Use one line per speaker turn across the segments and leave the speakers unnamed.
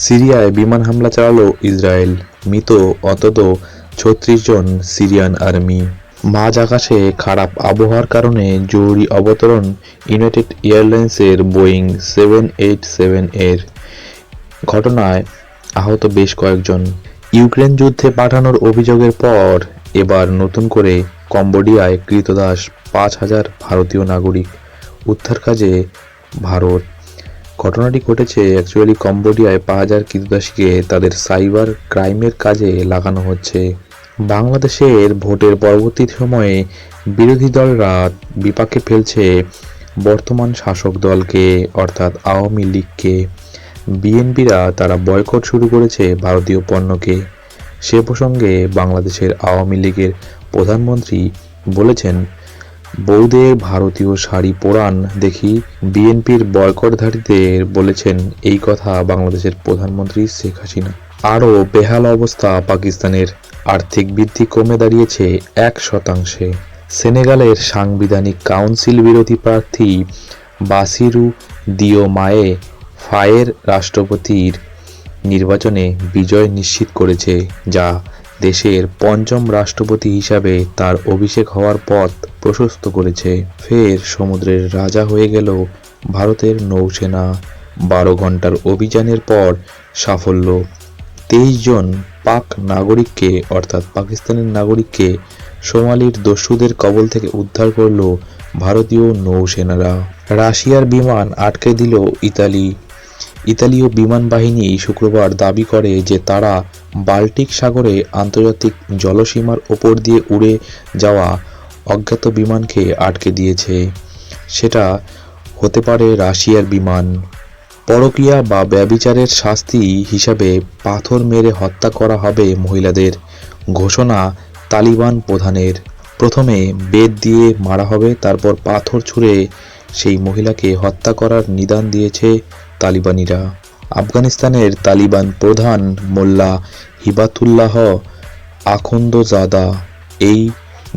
সিরিয়ায় বিমান হামলা চালালো ইসরায়েল, মৃত অন্তত ৩৬ জন সিরিয়ান আর্মি। মাঝ আকাশে খারাপ আবহাওয়ার কারণে জরুরি অবতরণ ইউনাইটেড এয়ারলাইন্সের বোয়িং 787 এর। ঘটনায় আহত বেশ কয়েকজন। ইউক্রেন যুদ্ধে পাঠানোর অভিযোগের পর এবার নতুন করে কম্বোডিয়ায় ক্রীতদাস ৫,০০০ ভারতীয় নাগরিক উদ্ধার কাজে ভারত। ঘটনাটি ঘটেছে কম্বোডিয়ায় ৫,০০০ ক্রীতদাসীকে তাদের সাইবার ক্রাইমের কাজে লাগানো হচ্ছে। বাংলাদেশের ভোটের পরবর্তী সময়ে বিরোধী দলরা বিপাকে ফেলছে বর্তমান শাসক দলকে, অর্থাৎ আওয়ামী লীগকে। বিএনপিরা তারা বয়কট শুরু করেছে ভারতীয় পণ্যকে। সে প্রসঙ্গে বাংলাদেশের আওয়ামী লীগের প্রধানমন্ত্রী বলেছেন, বৌদের ভারতীয় শাড়ি পরান দেখি। বিএনপির বয়কটধারীদের বলেছেন এই কথা বাংলাদেশের প্রধানমন্ত্রী শেখ হাসিনা। আরও বেহাল অবস্থা পাকিস্তানের। আর্থিক বৃদ্ধি কমে দাঁড়িয়েছে ১%। সেনেগালের সাংবিধানিক কাউন্সিল বিরোধী প্রার্থী বাসিরু দিওমায়ে ফায়ের রাষ্ট্রপতির নির্বাচনে বিজয় নিশ্চিত করেছে, যা দেশের পঞ্চম রাষ্ট্রপতি হিসাবে তার অভিষেক হওয়ার পথ প্রশস্ত করেছে। ফের সমুদ্রের রাজা হয়ে গেল ভারতের নৌসেনা। ১২ ঘন্টার অভিযানের পর সাফল্য। ২৩ জন পাক নাগরিককে, অর্থাৎ পাকিস্তানের নাগরিককে সোমালির দস্যুদের কবল থেকে উদ্ধার করল ভারতীয় নৌসেনারা। রাশিয়ার বিমান আটকে দিল ইতালি। ইতালীয় বিমান বাহিনী শুক্রবার দাবি করে যে তারা বাল্টিক সাগরে আন্তর্জাতিক জলসীমার ওপর দিয়ে উড়ে যাওয়া অজ্ঞাত বিমানকে আটকে দিয়েছে। সেটা হতে পারে রাশিয়ার বিমান। পরকীয়া বা ব্যভিচারের শাস্তি হিসাবে পাথর মেরে হত্যা করা হবে মহিলাদের, ঘোষণা তালিবান প্রধানের। প্রথমে বেত দিয়ে মারা হবে, তারপর পাথর ছুঁড়ে সেই মহিলাকে হত্যা করার নিদান দিয়েছে তালিবানিরা। আফগানিস্তানের তালিবান প্রধান মোল্লা হিবাতুল্লাহ আখুন্দজাদা এই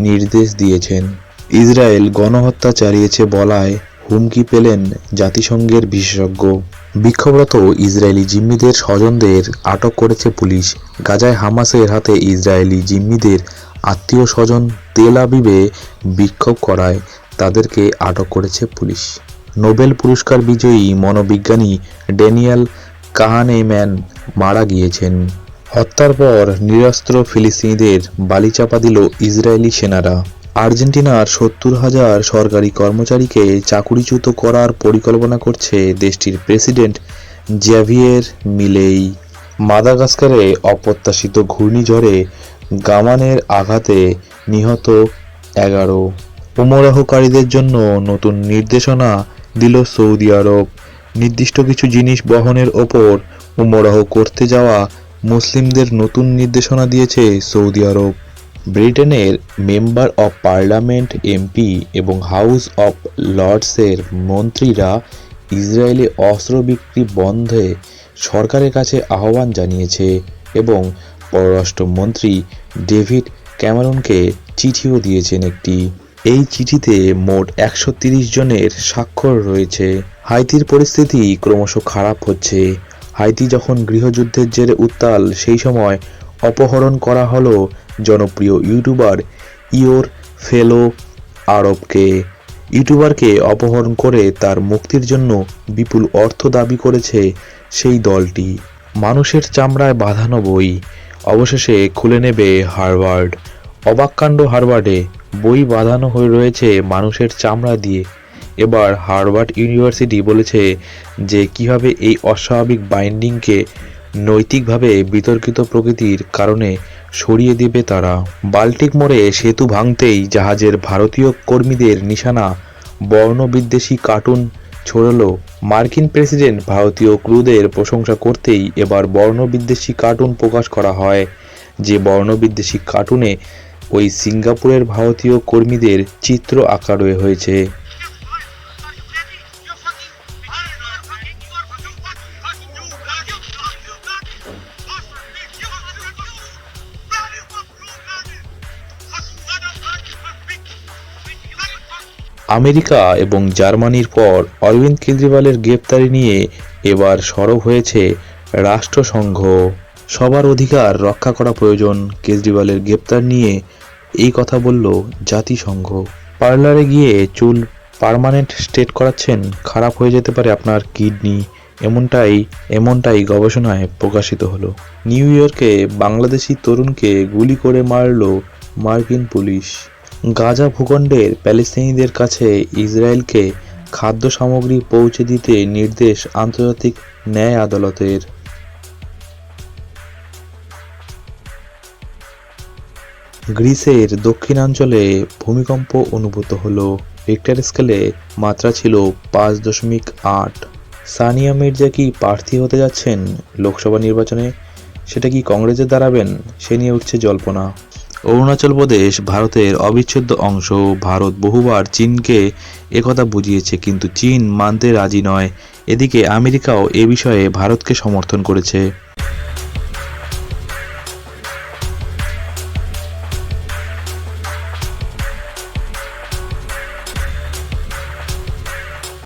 নির্দেশ দিয়েছেন। ইসরায়েল গণহত্যা চালিয়েছে বলায় হুমকি পেলেন জাতিসংঘের বিশেষজ্ঞ। বিক্ষোভরত ইসরায়েলি জিম্মিদের স্বজনদের আটক করেছে পুলিশ। গাজায় হামাসের হাতে ইসরায়েলি জিম্মিদের আত্মীয় স্বজন তেল আবিবে বিক্ষোভ করায় তাদেরকে আটক করেছে পুলিশ। নোবেল পুরস্কার বিজয়ী মনোবিজ্ঞানী ড্যানিয়েল কাহানেম্যান মারা গিয়েছেন। হত্যার পর নিরস্ত্র ফিলিস্তিনিদের বালিচাপা দিল ইসরায়েলি সেনারা। আর্জেন্টিনার ৭০,০০০ সরকারি কর্মচারীকে চাকুরিচ্যুত করার পরিকল্পনা করছে দেশটির প্রেসিডেন্ট জ্যাভিয়ের মিলেই। মাদাগাস্কারে অপ্রত্যাশিত ঘূর্ণিঝড়ে গামানের আঘাতে নিহত ১১। উমরাহকারীদের জন্য নতুন নির্দেশনা দিল সৌদি আরব। নির্দিষ্ট কিছু জিনিস বহনের ওপর উমরাহ করতে যাওয়া মুসলিমদের নতুন নির্দেশনা দিয়েছে সৌদি আরব। ব্রিটেনের মেম্বার অব পার্লামেন্ট এমপি এবং হাউস অব লর্ডসের মন্ত্রীরা ইসরায়েলে অস্ত্র বিক্রি বন্ধে সরকারের কাছে আহ্বান জানিয়েছে এবং পররাষ্ট্রমন্ত্রী ডেভিড ক্যামেরনকে চিঠিও দিয়েছেন একটি। এই চিঠিতে মোট ১৩০ জনের স্বাক্ষর রয়েছে। হাইতির পরিস্থিতি ক্রমশ খারাপ হচ্ছে। হাইতি যখন গৃহযুদ্ধের জেরে উত্তাল, সেই সময় অপহরণ করা হলো জনপ্রিয় ইউটিউবার ইয়োর ফেলো আরবকে। ইউটিউবারকে অপহরণ করে তার মুক্তির জন্য বিপুল অর্থ দাবি করেছে সেই দলটি। মানুষের চামড়ায় বাঁধানো বই অবশেষে খুলে নেবে হার্ভার্ড। অবাককাণ্ড হার্ভার্ডে, বই বাঁধানো হয়ে রয়েছে মানুষের চামড়া দিয়ে। এবার হার্ভার্ড ইউনিভার্সিটি বলেছে যে কিভাবে এই অস্বাভাবিক বাইন্ডিংকে নৈতিকভাবে বিতর্কিত প্রকৃতির কারণে সরিয়ে দেবে তারা। বাল্টিক মোড়ে সেতু ভাঙতেই জাহাজের ভারতীয় কর্মীদের নিশানা বর্ণবিদ্বেষী কার্টুন ছড়ালো। মার্কিন প্রেসিডেন্ট ভারতীয় ক্রুদের প্রশংসা করতেই এবার বর্ণবিদ্বেষী কার্টুন প্রকাশ করা হয়। যে বর্ণবিদ্বেষী কার্টুনে ওই সিঙ্গাপুরের ভারতীয় কর্মীদের চিত্র আঁকা হয়েছে। আমেরিকা এবং জার্মানির পর অরবিন্দ কেজরিওয়ালের গ্রেপ্তারি নিয়ে এবার সরব হয়েছে রাষ্ট্রসংঘ, সবার অধিকার রক্ষা করা প্রয়োজন, কেজরিওয়ালের গ্রেপ্তার নিয়ে এই কথা বলল জাতিসংঘ। পার্লারে গিয়ে চুল পার্মানেন্ট স্ট্রেট করাচ্ছেন, খারাপ হয়ে যেতে পারে আপনার কিডনি, এমনটাই গবেষণায় প্রকাশিত হলো। নিউ ইয়র্কে বাংলাদেশি তরুণকে গুলি করে মারল মার্কিন পুলিশ। গাজা ভূখণ্ডের প্যালেস্তানিদের কাছে ইসরায়েলকে খাদ্য সামগ্রী পৌঁছে দিতে নির্দেশ আন্তর্জাতিক ন্যায় আদালতের। গ্রিসের দক্ষিণাঞ্চলে ভূমিকম্প অনুভূত হলো। রিক্টার স্কেলে মাত্রা ছিল 5.8। সানিয়া মির্জা কি প্রার্থী হতে যাচ্ছেন লোকসভা নির্বাচনে? সেটা কি কংগ্রেসে দাঁড়াবেন? সে নিয়ে উঠছে জল্পনা। অরুণাচল প্রদেশ ভারতের অবিচ্ছেদ্য অংশ। ভারত বহুবার চীনকে একথা বুঝিয়েছে, কিন্তু চীন মানতে রাজি নয়। এদিকে আমেরিকাও এ বিষয়ে ভারতকে সমর্থন করেছে।